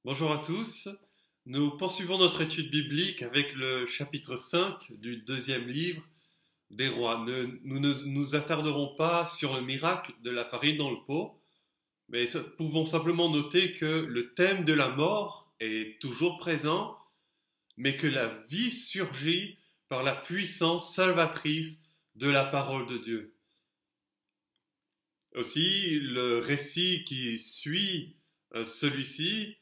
Bonjour à tous. Nous poursuivons notre étude biblique avec le chapitre 5 du deuxième livre des rois. Nous ne nous attarderons pas sur le miracle de la farine dans le pot, mais pouvons simplement noter que le thème de la mort est toujours présent, mais que la vie surgit par la puissance salvatrice de la parole de Dieu. Aussi, le récit qui suit celui-ci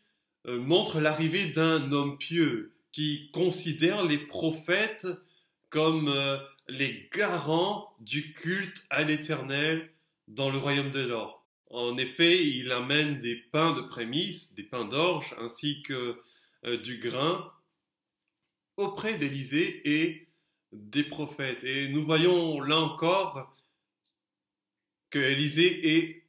montre l'arrivée d'un homme pieux qui considère les prophètes comme les garants du culte à l'Éternel dans le royaume de l'or. En effet, il amène des pains de prémices, des pains d'orge, ainsi que du grain auprès d'Élisée et des prophètes. Et nous voyons là encore que Élisée est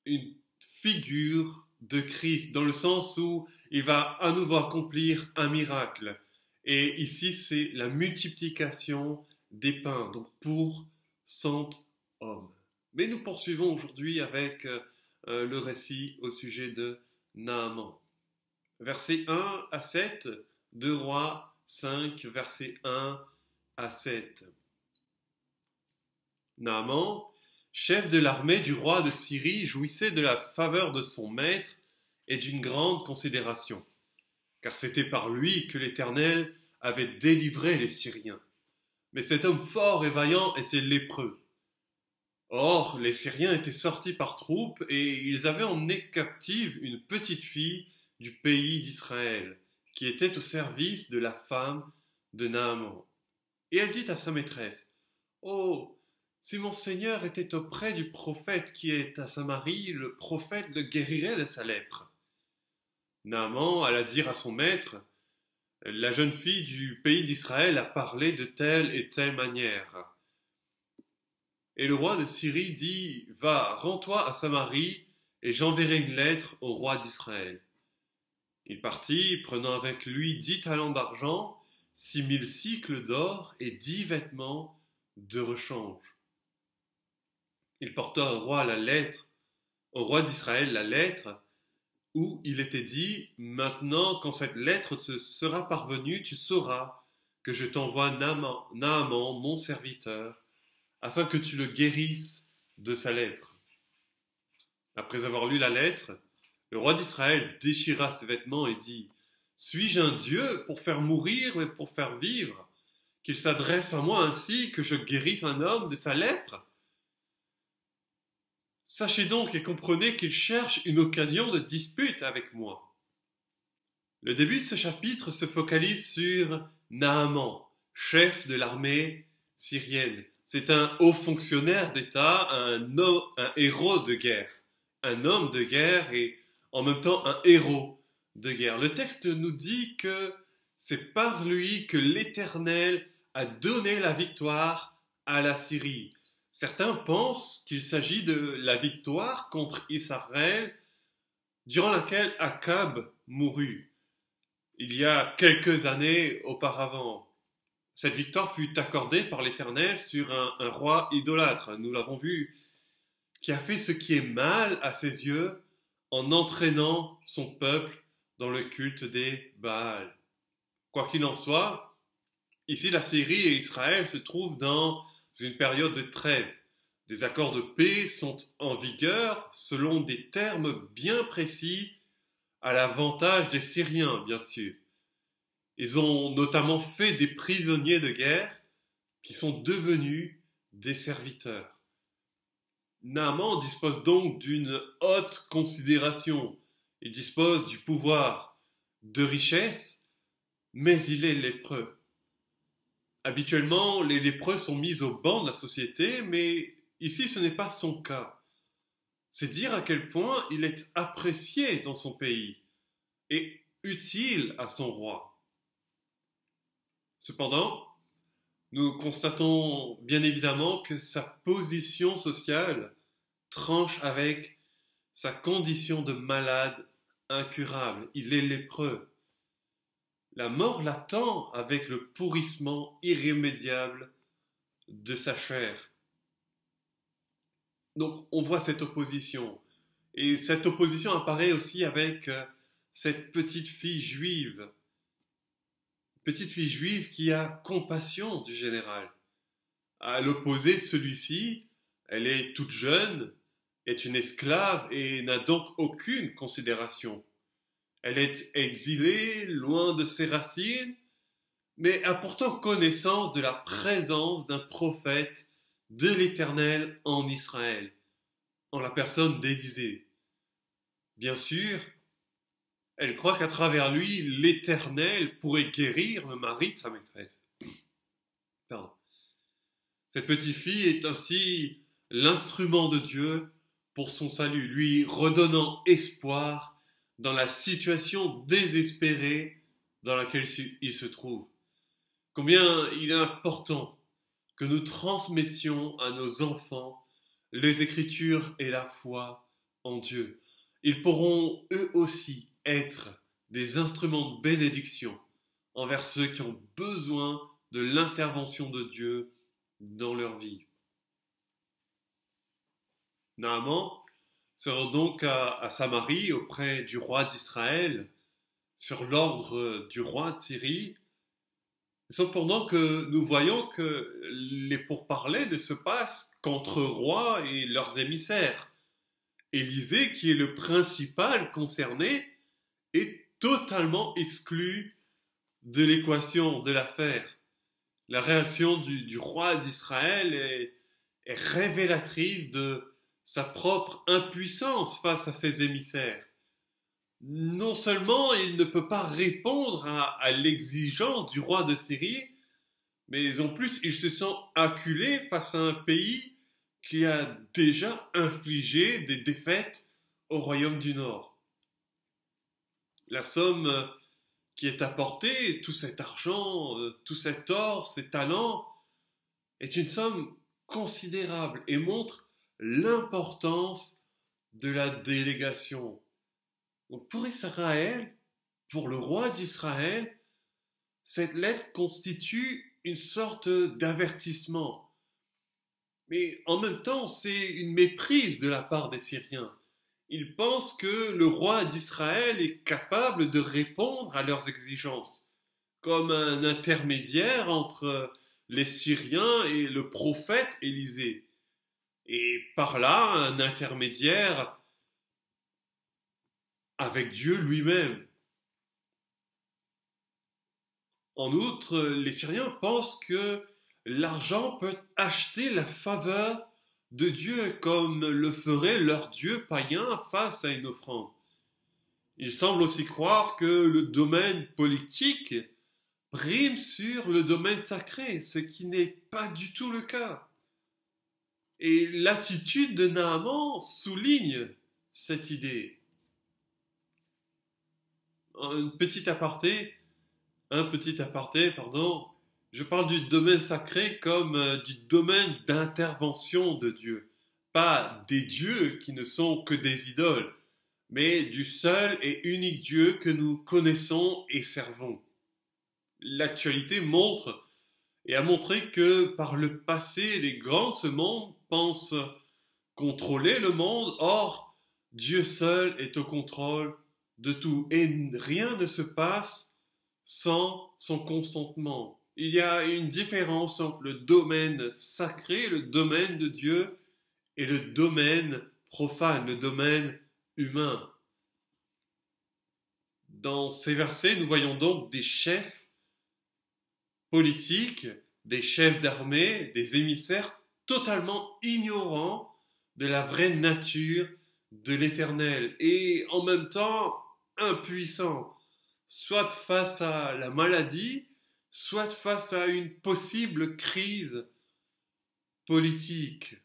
une figure de Christ, dans le sens où il va à nouveau accomplir un miracle. Et ici, c'est la multiplication des pains, donc pour 100 hommes. Mais nous poursuivons aujourd'hui avec le récit au sujet de Naaman. Versets 1 à 7, 2 Rois 5, versets 1 à 7. Naaman, chef de l'armée du roi de Syrie, jouissait de la faveur de son maître et d'une grande considération, car c'était par lui que l'Éternel avait délivré les Syriens. Mais cet homme fort et vaillant était lépreux. Or, les Syriens étaient sortis par troupes et ils avaient emmené captive une petite fille du pays d'Israël, qui était au service de la femme de Naaman. Et elle dit à sa maîtresse, « Oh, si mon Seigneur était auprès du prophète qui est à Samarie, le prophète le guérirait de sa lèpre. » Naaman alla dire à son maître, « La jeune fille du pays d'Israël a parlé de telle et telle manière. » Et le roi de Syrie dit, « Va, rends-toi à Samarie, et j'enverrai une lettre au roi d'Israël. » Il partit, prenant avec lui 10 talents d'argent, 6000 cycles d'or et 10 vêtements de rechange. Il porta au roi d'Israël la lettre, où il était dit, « Maintenant, quand cette lettre te sera parvenue, tu sauras que je t'envoie Naaman, mon serviteur, afin que tu le guérisses de sa lèpre. » Après avoir lu la lettre, le roi d'Israël déchira ses vêtements et dit, « Suis-je un Dieu pour faire mourir et pour faire vivre, qu'il s'adresse à moi ainsi que je guérisse un homme de sa lèpre ? Sachez donc et comprenez qu'il cherche une occasion de dispute avec moi. » Le début de ce chapitre se focalise sur Naaman, chef de l'armée syrienne. C'est un haut fonctionnaire d'État, un héros de guerre, un homme de guerre et en même temps un héros de guerre. Le texte nous dit que c'est par lui que l'Éternel a donné la victoire à la Syrie. Certains pensent qu'il s'agit de la victoire contre Israël durant laquelle Akab mourut, il y a quelques années auparavant. Cette victoire fut accordée par l'Éternel sur un roi idolâtre, nous l'avons vu, qui a fait ce qui est mal à ses yeux en entraînant son peuple dans le culte des Baals. Quoi qu'il en soit, ici la Syrie et Israël se trouvent dans une période de trêve. Des accords de paix sont en vigueur selon des termes bien précis à l'avantage des Syriens, bien sûr. Ils ont notamment fait des prisonniers de guerre qui sont devenus des serviteurs. Naaman dispose donc d'une haute considération. Il dispose du pouvoir, de richesse, mais il est lépreux. Habituellement, les lépreux sont mis au banc de la société, mais ici ce n'est pas son cas. C'est dire à quel point il est apprécié dans son pays et utile à son roi. Cependant, nous constatons bien évidemment que sa position sociale tranche avec sa condition de malade incurable. Il est lépreux. La mort l'attend avec le pourrissement irrémédiable de sa chair. Donc on voit cette opposition. Et cette opposition apparaît aussi avec cette petite fille juive qui a compassion du général. À l'opposé de celui-ci, elle est toute jeune, est une esclave et n'a donc aucune considération. Elle est exilée, loin de ses racines, mais a pourtant connaissance de la présence d'un prophète de l'Éternel en Israël, en la personne d'Élisée. Bien sûr, elle croit qu'à travers lui, l'Éternel pourrait guérir le mari de sa maîtresse. Pardon. Cette petite fille est ainsi l'instrument de Dieu pour son salut, lui redonnant espoir dans la situation désespérée dans laquelle il se trouve. Combien il est important que nous transmettions à nos enfants les Écritures et la foi en Dieu. Ils pourront eux aussi être des instruments de bénédiction envers ceux qui ont besoin de l'intervention de Dieu dans leur vie. Naaman se rend donc à Samarie auprès du roi d'Israël sur l'ordre du roi de Syrie. Cependant que nous voyons que les pourparlers ne se passent qu'entre rois et leurs émissaires. Élisée, qui est le principal concerné, est totalement exclu de l'équation de l'affaire. La réaction du roi d'Israël est révélatrice de sa propre impuissance face à ses émissaires. Non seulement il ne peut pas répondre à l'exigence du roi de Syrie, mais en plus il se sent acculé face à un pays qui a déjà infligé des défaites au royaume du Nord. La somme qui est apportée, tout cet argent, tout cet or, ces talents, est une somme considérable et montre l'importance de la délégation. Donc pour Israël, pour le roi d'Israël, cette lettre constitue une sorte d'avertissement. Mais en même temps, c'est une méprise de la part des Syriens. Ils pensent que le roi d'Israël est capable de répondre à leurs exigences, comme un intermédiaire entre les Syriens et le prophète Élisée. Et par là, un intermédiaire avec Dieu lui-même. En outre, les Syriens pensent que l'argent peut acheter la faveur de Dieu comme le ferait leur Dieu païen face à une offrande. Ils semblent aussi croire que le domaine politique prime sur le domaine sacré, ce qui n'est pas du tout le cas. Et l'attitude de Naaman souligne cette idée. Un petit aparté, je parle du domaine sacré comme du domaine d'intervention de Dieu, pas des dieux qui ne sont que des idoles, mais du seul et unique Dieu que nous connaissons et servons. L'actualité montre et a montré que par le passé, les grands de ce monde pensent contrôler le monde, or Dieu seul est au contrôle de tout et rien ne se passe sans son consentement. Il y a une différence entre le domaine sacré, le domaine de Dieu, et le domaine profane, le domaine humain. Dans ces versets, nous voyons donc des chefs politiques, des chefs d'armée, des émissaires totalement ignorants de la vraie nature de l'Éternel et en même temps impuissants, soit face à la maladie, soit face à une possible crise politique.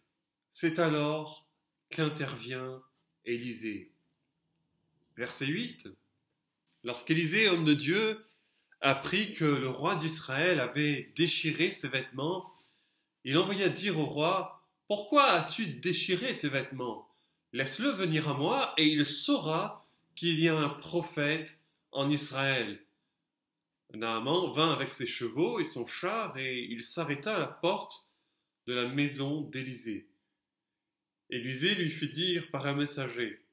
C'est alors qu'intervient Élisée. Verset 8. Lorsqu'Élisée, homme de Dieu, apprit que le roi d'Israël avait déchiré ses vêtements, il envoya dire au roi: « Pourquoi as-tu déchiré tes vêtements? Laisse-le venir à moi, et il saura qu'il y a un prophète en Israël. » Naaman vint avec ses chevaux et son char, et il s'arrêta à la porte de la maison d'Élisée. Élisée lui fit dire par un messager: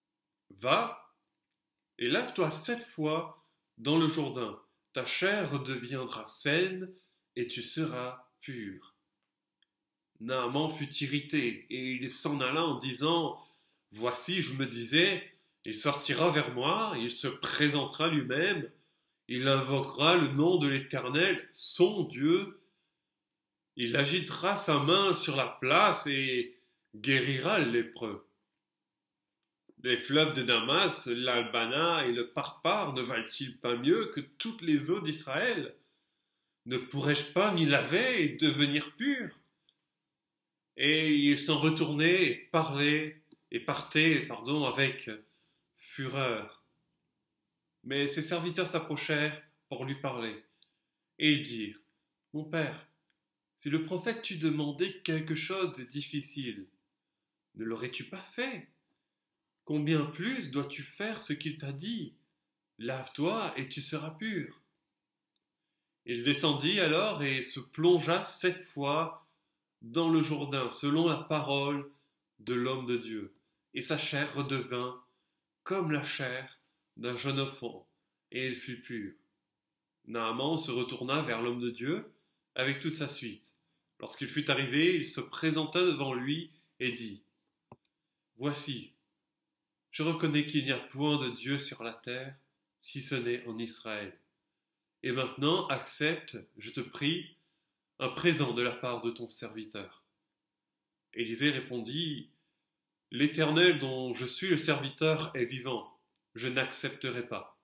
« Va, et lave-toi 7 fois dans le Jourdain. Ta chair redeviendra saine, et tu seras pur. Naaman fut irrité, et il s'en alla en disant, voici, je me disais, il sortira vers moi, il se présentera lui-même, il invoquera le nom de l'Éternel, son Dieu, il agitera sa main sur la place et guérira le lépreux. Les fleuves de Damas, l'Albana et le Parpar ne valent-ils pas mieux que toutes les eaux d'Israël? Ne pourrais-je pas m'y laver et devenir pur? Et il s'en retournait et partait, avec fureur. Mais ses serviteurs s'approchèrent pour lui parler, et ils dirent, mon père, si le prophète t'eût demandé quelque chose de difficile, ne l'aurais-tu pas fait? Combien plus dois-tu faire ce qu'il t'a dit? Lave-toi et tu seras pur. Il descendit alors et se plongea 7 fois dans le Jourdain, selon la parole de l'homme de Dieu, et sa chair redevint comme la chair d'un jeune enfant, et il fut pur. Naaman se retourna vers l'homme de Dieu avec toute sa suite. Lorsqu'il fut arrivé, il se présenta devant lui et dit, voici, je reconnais qu'il n'y a point de Dieu sur la terre, si ce n'est en Israël. Et maintenant, accepte, je te prie, un présent de la part de ton serviteur. Élisée répondit, l'Éternel dont je suis le serviteur est vivant, je n'accepterai pas.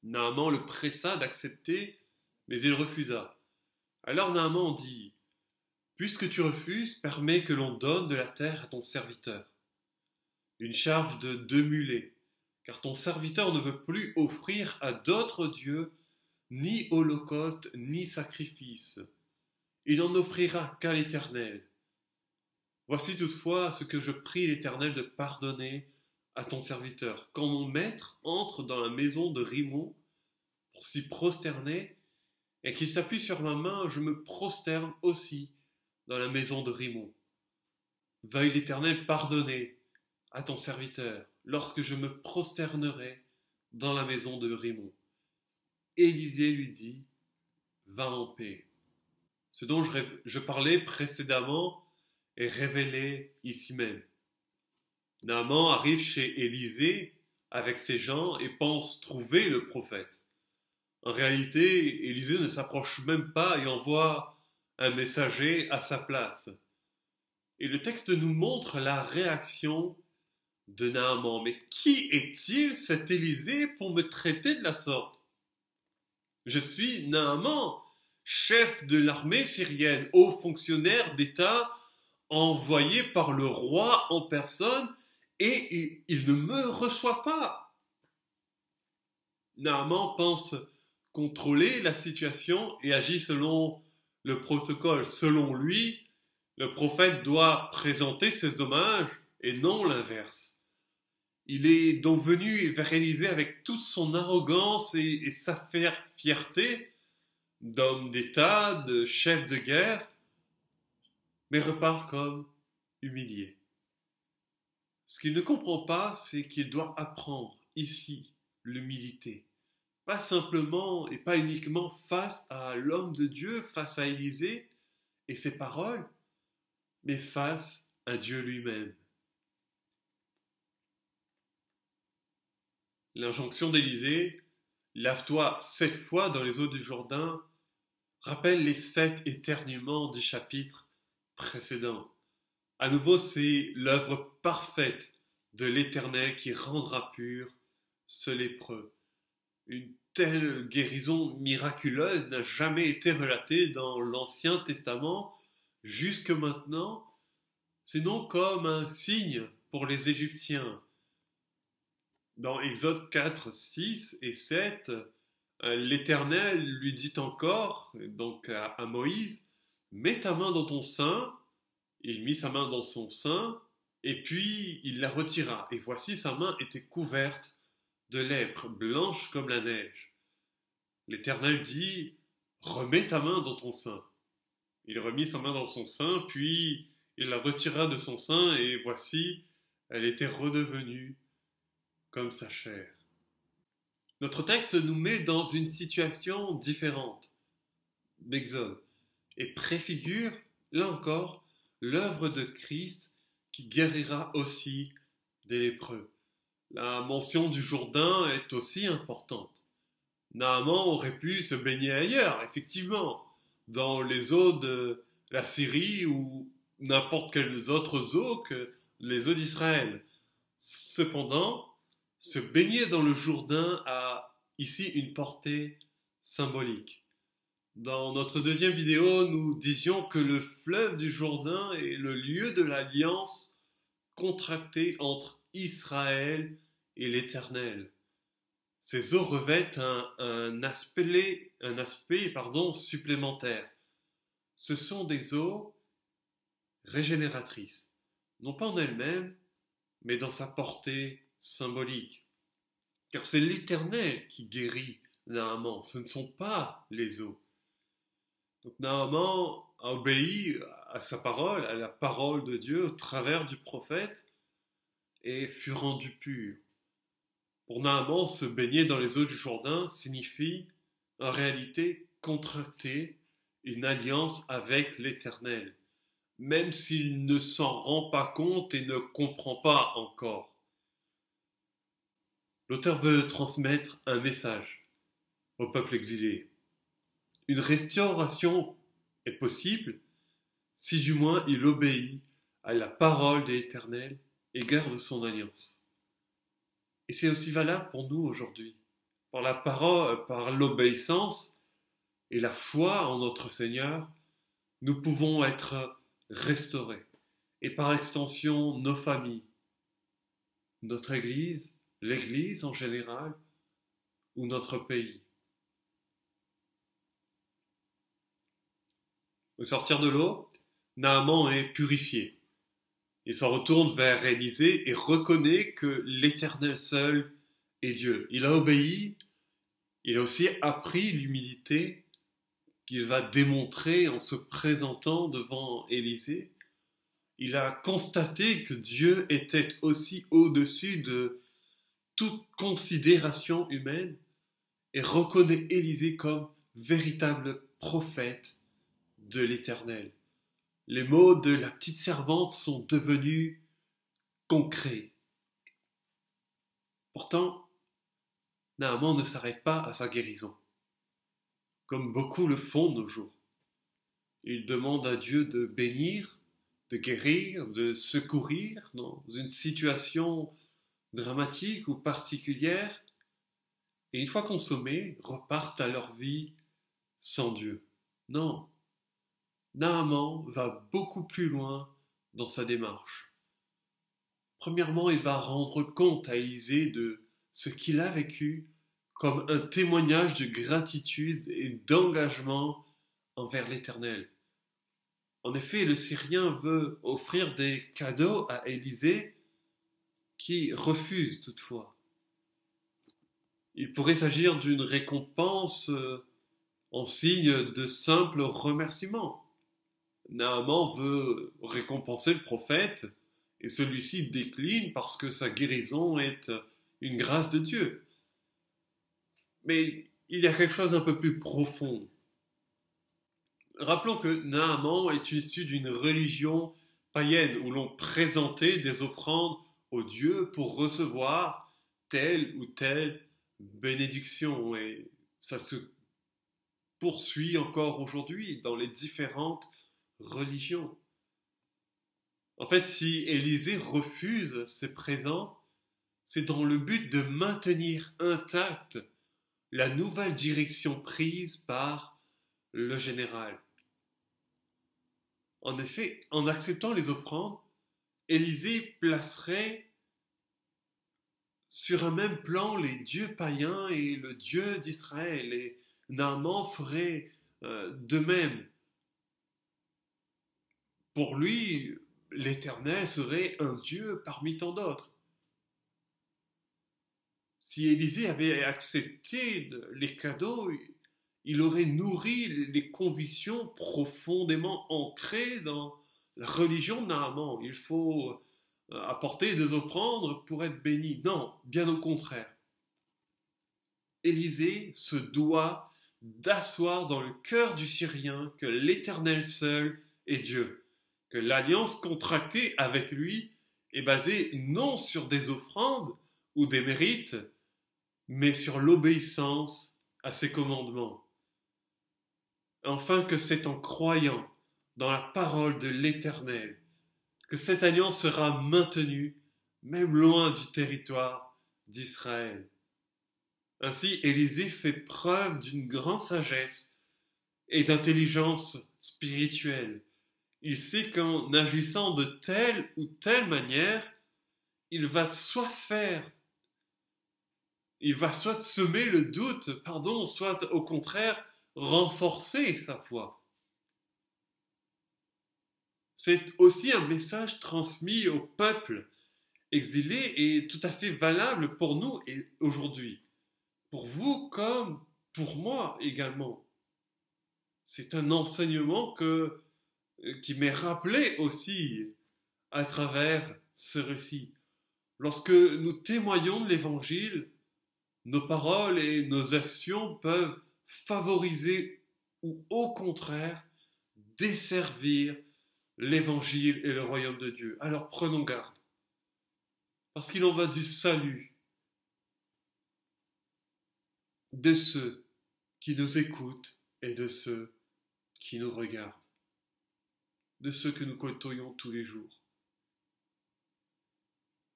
Naaman le pressa d'accepter, mais il refusa. Alors Naaman dit, puisque tu refuses, permets que l'on donne de la terre à ton serviteur. Une charge de 2 mulets, car ton serviteur ne veut plus offrir à d'autres dieux ni holocauste ni sacrifice. Il n'en offrira qu'à l'Éternel. Voici toutefois ce que je prie l'Éternel de pardonner à ton serviteur. Quand mon maître entre dans la maison de Rimon pour s'y prosterner, et qu'il s'appuie sur ma main, je me prosterne aussi dans la maison de Rimon. Veuille l'Éternel pardonner à ton serviteur lorsque je me prosternerai dans la maison de Rimon. Élisée lui dit, va en paix. Ce dont je parlais précédemment est révélé ici même. Naaman arrive chez Élisée avec ses gens et pense trouver le prophète. En réalité, Élisée ne s'approche même pas et envoie un messager à sa place. Et le texte nous montre la réaction de Naaman. Mais qui est-il, cet Élisée, pour me traiter de la sorte? Je suis Naaman, chef de l'armée syrienne, haut fonctionnaire d'État, envoyé par le roi en personne, et il ne me reçoit pas. Naaman pense contrôler la situation et agit selon le protocole. Selon lui, le prophète doit présenter ses hommages et non l'inverse. Il est donc venu vers Élisée avec toute son arrogance et sa fierté d'homme d'État, de chef de guerre, mais repart comme humilié. Ce qu'il ne comprend pas, c'est qu'il doit apprendre ici l'humilité. Pas simplement et pas uniquement face à l'homme de Dieu, face à Élisée et ses paroles, mais face à Dieu lui-même. L'injonction d'Élisée, lave-toi 7 fois dans les eaux du Jourdain, rappelle les 7 éternuements du chapitre précédent. À nouveau, c'est l'œuvre parfaite de l'Éternel qui rendra pur ce lépreux. Une telle guérison miraculeuse n'a jamais été relatée dans l'Ancien Testament jusque maintenant, sinon comme un signe pour les Égyptiens. Dans Exode 4, 6 et 7, l'Éternel lui dit encore, donc à Moïse, mets ta main dans ton sein. Il mit sa main dans son sein, et puis il la retira. Et voici, sa main était couverte de lèpre, blanche comme la neige. L'Éternel dit, remets ta main dans ton sein. Il remit sa main dans son sein, puis il la retira de son sein, et voici, elle était redevenue comme sa chair. Notre texte nous met dans une situation différente d'Exode et préfigure, là encore, l'œuvre de Christ qui guérira aussi des lépreux. La mention du Jourdain est aussi importante. Naaman aurait pu se baigner ailleurs, effectivement, dans les eaux de la Syrie ou n'importe quelles autres eaux que les eaux d'Israël. Cependant, se baigner dans le Jourdain a ici une portée symbolique. Dans notre deuxième vidéo, nous disions que le fleuve du Jourdain est le lieu de l'alliance contractée entre Israël et l'Éternel. Ces eaux revêtent un aspect supplémentaire. Ce sont des eaux régénératrices, non pas en elles-mêmes, mais dans sa portée symbolique. Car c'est l'Éternel qui guérit Naaman, ce ne sont pas les eaux. Donc Naaman a obéi à sa parole, à la parole de Dieu au travers du prophète et fut rendu pur. Pour Naaman, se baigner dans les eaux du Jourdain signifie en réalité contracter une alliance avec l'Éternel, même s'il ne s'en rend pas compte et ne comprend pas encore. L'auteur veut transmettre un message au peuple exilé. Une restauration est possible si du moins il obéit à la parole de l'Éternel et garde son alliance. Et c'est aussi valable pour nous aujourd'hui. Par la parole, par l'obéissance et la foi en notre Seigneur, nous pouvons être restaurés. Et par extension, nos familles, notre Église, l'Église en général, ou notre pays. Au sortir de l'eau, Naaman est purifié. Il s'en retourne vers Élisée et reconnaît que l'Éternel seul est Dieu. Il a obéi, il a aussi appris l'humilité qu'il va démontrer en se présentant devant Élisée. Il a constaté que Dieu était aussi au-dessus de toute considération humaine et reconnaît Élisée comme véritable prophète de l'Éternel. Les mots de la petite servante sont devenus concrets. Pourtant, Naaman ne s'arrête pas à sa guérison, comme beaucoup le font de nos jours. Il demande à Dieu de bénir, de guérir, de secourir dans une situation dramatique ou particulière, et une fois consommés, repartent à leur vie sans Dieu. Non, Naaman va beaucoup plus loin dans sa démarche. Premièrement, il va rendre compte à Élisée de ce qu'il a vécu comme un témoignage de gratitude et d'engagement envers l'Éternel. En effet, le Syrien veut offrir des cadeaux à Élisée qui refuse toutefois. Il pourrait s'agir d'une récompense en signe de simple remerciement. Naaman veut récompenser le prophète et celui-ci décline parce que sa guérison est une grâce de Dieu. Mais il y a quelque chose d'un peu plus profond. Rappelons que Naaman est issu d'une religion païenne où l'on présentait des offrandes aux dieux pour recevoir telle ou telle bénédiction. Et ça se poursuit encore aujourd'hui dans les différentes religion. En fait, si Élisée refuse ces présents, c'est dans le but de maintenir intacte la nouvelle direction prise par le général. En effet, en acceptant les offrandes, Élisée placerait sur un même plan les dieux païens et le Dieu d'Israël, et Naaman ferait de même. Pour lui, l'Éternel serait un Dieu parmi tant d'autres. Si Élisée avait accepté les cadeaux, il aurait nourri les convictions profondément ancrées dans la religion de Naaman. Il faut apporter des offrandes pour être béni. Non, bien au contraire. Élisée se doit d'asseoir dans le cœur du Syrien que l'Éternel seul est Dieu, que l'alliance contractée avec lui est basée non sur des offrandes ou des mérites, mais sur l'obéissance à ses commandements. Enfin que c'est en croyant dans la parole de l'Éternel que cette alliance sera maintenue, même loin du territoire d'Israël. Ainsi, Élisée fait preuve d'une grande sagesse et d'intelligence spirituelle. Il sait qu'en agissant de telle ou telle manière, il va soit semer le doute, soit au contraire renforcer sa foi. C'est aussi un message transmis au peuple exilé et tout à fait valable pour nous aujourd'hui. Pour vous comme pour moi également. C'est un enseignement qui m'est rappelé aussi à travers ce récit. Lorsque nous témoignons de l'Évangile, nos paroles et nos actions peuvent favoriser ou au contraire desservir l'Évangile et le royaume de Dieu. Alors prenons garde, parce qu'il en va du salut de ceux qui nous écoutent et de ceux qui nous regardent, de ceux que nous côtoyons tous les jours.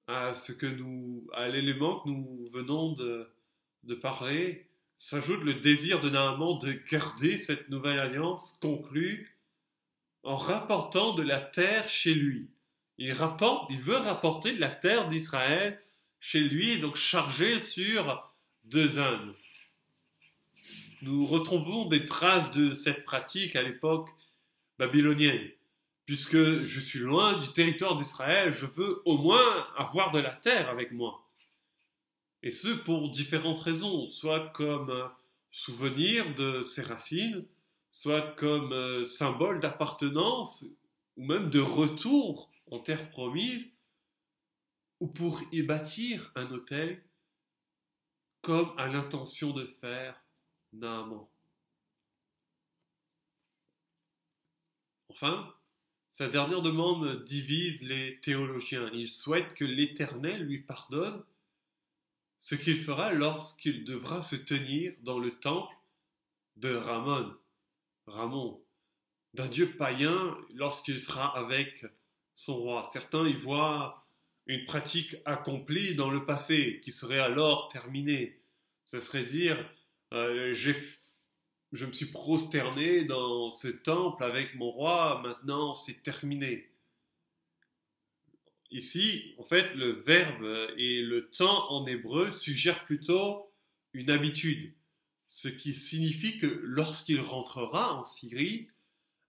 À l'élément que nous venons de parler, s'ajoute le désir de Naaman de garder cette nouvelle alliance conclue en rapportant de la terre chez lui. Il veut rapporter de la terre d'Israël chez lui, donc chargé sur 2 ânes. Nous retrouvons des traces de cette pratique à l'époque babylonienne. Puisque je suis loin du territoire d'Israël, je veux au moins avoir de la terre avec moi. Et ce pour différentes raisons, soit comme souvenir de ses racines, soit comme symbole d'appartenance, ou même de retour en terre promise, ou pour y bâtir un autel, comme a l'intention de faire Naaman. Enfin, sa dernière demande divise les théologiens. Il souhaite que l'Éternel lui pardonne ce qu'il fera lorsqu'il devra se tenir dans le temple de Ramon, d'un dieu païen lorsqu'il sera avec son roi. Certains y voient une pratique accomplie dans le passé qui serait alors terminée. Ce serait dire je me suis prosterné dans ce temple avec mon roi, maintenant c'est terminé. Ici, en fait, le verbe et le temps en hébreu suggèrent plutôt une habitude, ce qui signifie que lorsqu'il rentrera en Syrie,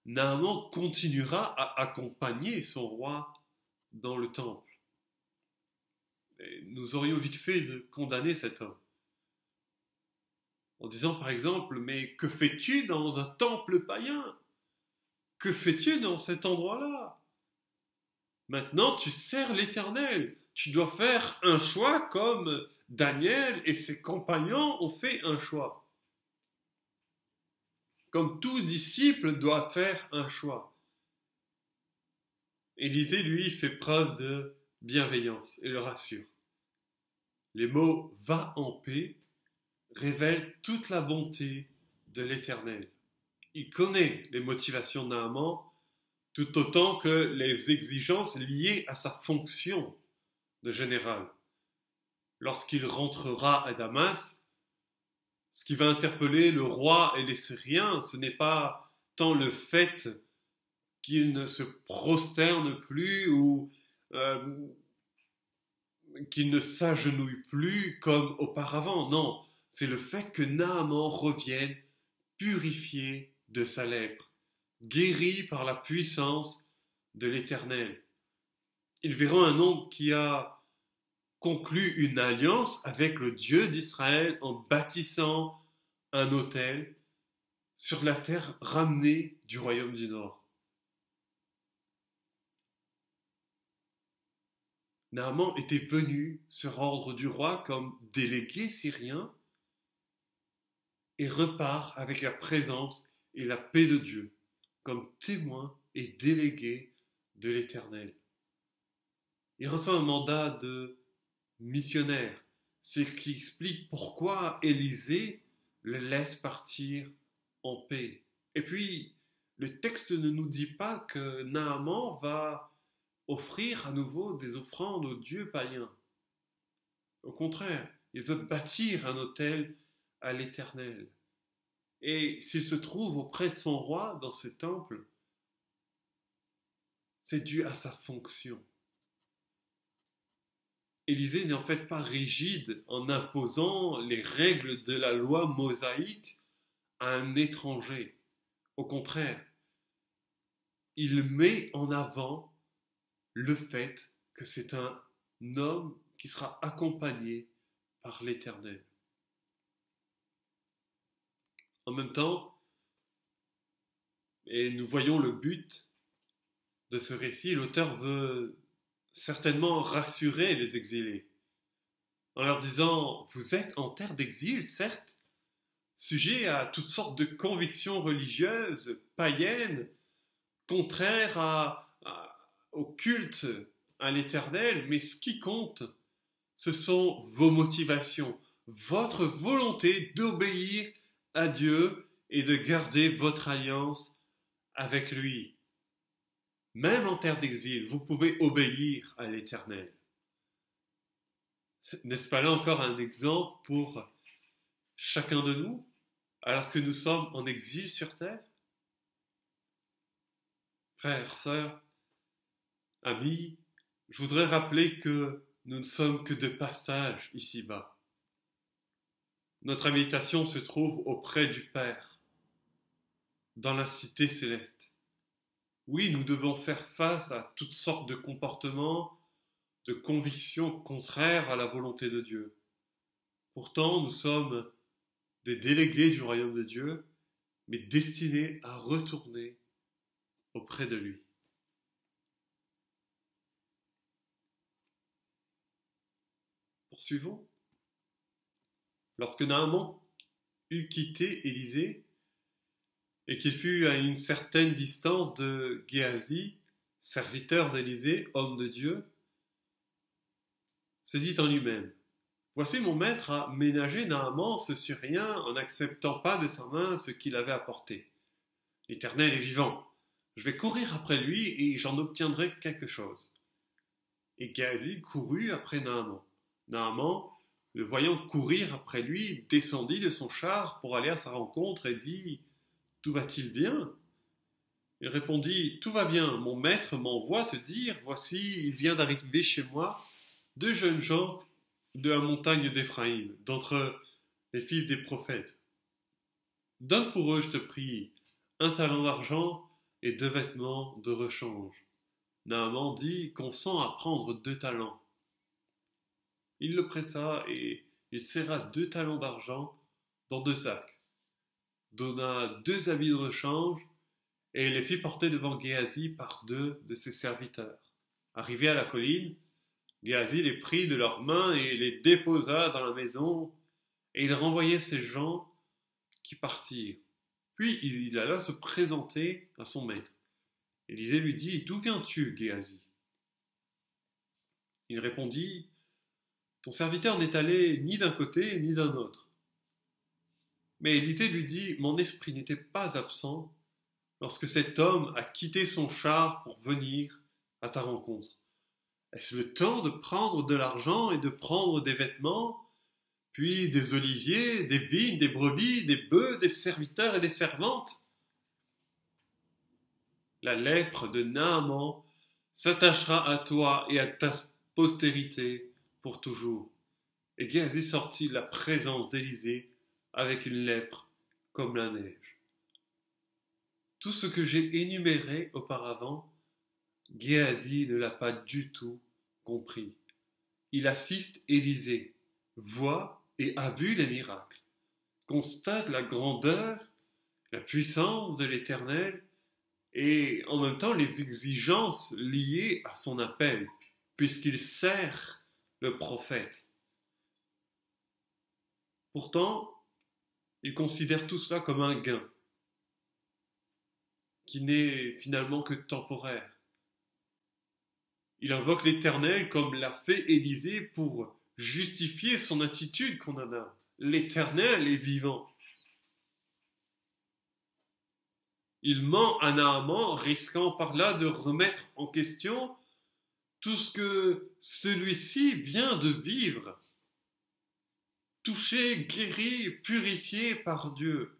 Naaman continuera à accompagner son roi dans le temple. Et nous aurions vite fait de condamner cet homme. En disant par exemple, mais que fais-tu dans un temple païen? Que fais-tu dans cet endroit-là? Maintenant, tu sers l'Éternel. Tu dois faire un choix comme Daniel et ses compagnons ont fait un choix. Comme tout disciple doit faire un choix. Élisée, lui, fait preuve de bienveillance et le rassure. Les mots « va en paix » révèle toute la bonté de l'Éternel. Il connaît les motivations de Naaman, tout autant que les exigences liées à sa fonction de général. Lorsqu'il rentrera à Damas, ce qui va interpeller le roi et les Syriens, ce n'est pas tant le fait qu'il ne se prosterne plus ou qu'il ne s'agenouille plus comme auparavant. Non, c'est le fait que Naaman revienne purifié de sa lèpre, guéri par la puissance de l'Éternel. Ils verront un homme qui a conclu une alliance avec le Dieu d'Israël en bâtissant un autel sur la terre ramenée du royaume du Nord. Naaman était venu sur ordre du roi comme délégué syrien et repart avec la présence et la paix de Dieu, comme témoin et délégué de l'Éternel. Il reçoit un mandat de missionnaire, ce qui explique pourquoi Élisée le laisse partir en paix. Et puis, le texte ne nous dit pas que Naaman va offrir à nouveau des offrandes aux dieux païens. Au contraire, il veut bâtir un autel à l'Éternel. Et s'il se trouve auprès de son roi dans ce temple, c'est dû à sa fonction. Élisée n'est en fait pas rigide en imposant les règles de la loi mosaïque à un étranger. Au contraire, il met en avant le fait que c'est un homme qui sera accompagné par l'Éternel. En même temps, et nous voyons le but de ce récit, l'auteur veut certainement rassurer les exilés, en leur disant, vous êtes en terre d'exil, certes, sujet à toutes sortes de convictions religieuses, païennes, contraires au culte à l'Éternel, mais ce qui compte, ce sont vos motivations, votre volonté d'obéir à Dieu et de garder votre alliance avec lui. Même en terre d'exil, vous pouvez obéir à l'Éternel. N'est-ce pas là encore un exemple pour chacun de nous, alors que nous sommes en exil sur terre? Frères, sœurs, amis, je voudrais rappeler que nous ne sommes que de passage ici-bas. Notre habitation se trouve auprès du Père, dans la cité céleste. Oui, nous devons faire face à toutes sortes de comportements, de convictions contraires à la volonté de Dieu. Pourtant, nous sommes des délégués du royaume de Dieu, mais destinés à retourner auprès de lui. Poursuivons. Lorsque Naaman eut quitté Élisée, et qu'il fut à une certaine distance de Géasi, serviteur d'Élisée, homme de Dieu, se dit en lui-même, voici mon maître a ménagé Naaman ce Syrien en n'acceptant pas de sa main ce qu'il avait apporté. L'Éternel est vivant, je vais courir après lui et j'en obtiendrai quelque chose. Et Géasi courut après Naaman. Naaman, le voyant courir après lui, descendit de son char pour aller à sa rencontre et dit, tout va-t-il bien? Il répondit, tout va bien, mon maître m'envoie te dire, voici, il vient d'arriver chez moi 2 jeunes gens de la montagne d'Éphraïm, d'entre les fils des prophètes. Donne pour eux, je te prie, 1 talent d'argent et 2 vêtements de rechange. Naaman dit, consent à prendre 2 talents. Il le pressa et il serra 2 talents d'argent dans 2 sacs, donna 2 habits de rechange et les fit porter devant Géasi par 2 de ses serviteurs. Arrivé à la colline, Géasi les prit de leurs mains et les déposa dans la maison, et il renvoyait ces gens qui partirent. Puis il alla se présenter à son maître. Élisée lui dit, d'où viens-tu, Géasi? Il répondit, ton serviteur n'est allé ni d'un côté ni d'un autre. Mais Élisée lui dit, mon esprit n'était pas absent lorsque cet homme a quitté son char pour venir à ta rencontre. Est-ce le temps de prendre de l'argent et de prendre des vêtements, puis des oliviers, des vignes, des brebis, des bœufs, des serviteurs et des servantes? La lèpre de Naaman s'attachera à toi et à ta postérité pour toujours. Et Géasi sortit de la présence d'Élisée avec une lèpre comme la neige. Tout ce que j'ai énuméré auparavant, Géasi ne l'a pas du tout compris. Il assiste Élisée, voit et a vu les miracles, constate la grandeur, la puissance de l'Éternel et en même temps les exigences liées à son appel. puisqu'il sert le prophète. Pourtant, il considère tout cela comme un gain, qui n'est finalement que temporaire. Il invoque l'Éternel comme l'a fait Élisée pour justifier son attitude qu'on en a. L'Éternel est vivant. Il ment à Naaman, risquant par là de remettre en question tout ce que celui-ci vient de vivre. Touché, guéri, purifié par Dieu.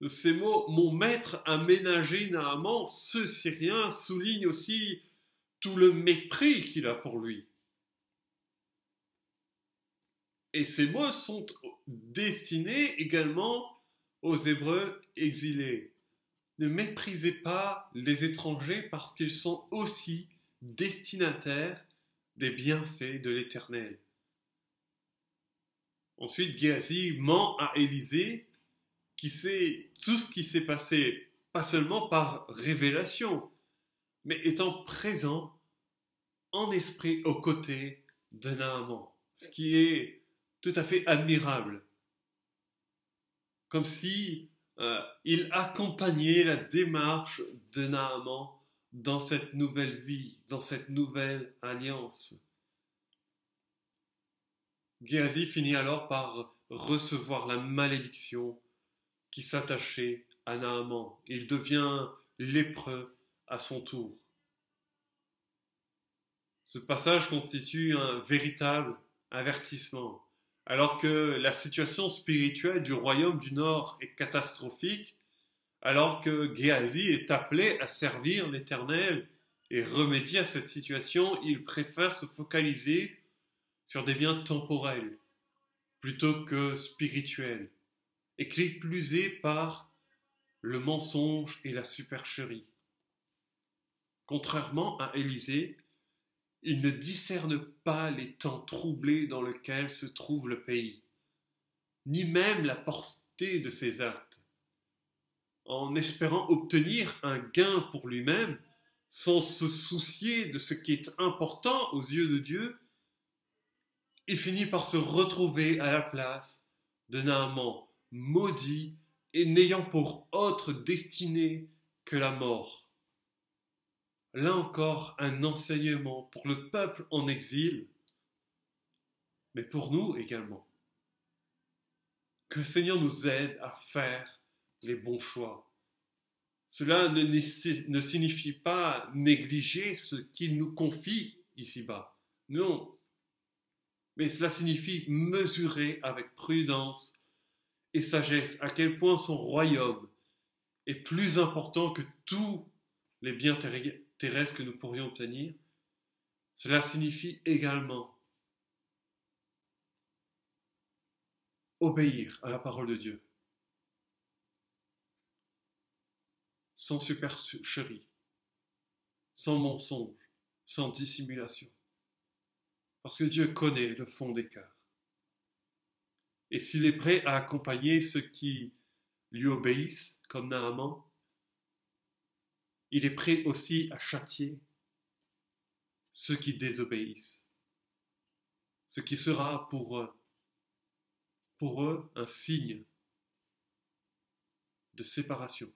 Ces mots, mon maître a ménagé Naaman, ce Syrien, soulignent aussi tout le mépris qu'il a pour lui. Et ces mots sont destinés également aux Hébreux exilés. Ne méprisez pas les étrangers parce qu'ils sont aussi destinataires des bienfaits de l'Éternel. Ensuite, Géasi ment à Élisée, qui sait tout ce qui s'est passé, pas seulement par révélation, mais étant présent en esprit aux côtés de Naaman, ce qui est tout à fait admirable. Comme si il accompagnait la démarche de Naaman dans cette nouvelle vie, dans cette nouvelle alliance. Géasi finit alors par recevoir la malédiction qui s'attachait à Naaman. Il devient lépreux à son tour. Ce passage constitue un véritable avertissement. Alors que la situation spirituelle du royaume du Nord est catastrophique, alors que Géasi est appelé à servir l'Éternel et remédier à cette situation, il préfère se focaliser sur des biens temporels plutôt que spirituels, et qui plus est par le mensonge et la supercherie. Contrairement à Élisée, il ne discerne pas les temps troublés dans lesquels se trouve le pays, ni même la portée de ses actes. En espérant obtenir un gain pour lui-même, sans se soucier de ce qui est important aux yeux de Dieu, il finit par se retrouver à la place de Naaman, maudit et n'ayant pour autre destinée que la mort. Là encore, un enseignement pour le peuple en exil, mais pour nous également. Que le Seigneur nous aide à faire les bons choix. Cela ne signifie pas négliger ce qu'il nous confie ici-bas. Non. Mais cela signifie mesurer avec prudence et sagesse à quel point son royaume est plus important que tous les biens terrestres que nous pourrions obtenir. Cela signifie également obéir à la parole de Dieu, sans supercherie, sans mensonge, sans dissimulation. Parce que Dieu connaît le fond des cœurs. Et s'il est prêt à accompagner ceux qui lui obéissent, comme Naaman, il est prêt aussi à châtier ceux qui désobéissent. Ce qui sera pour eux un signe de séparation.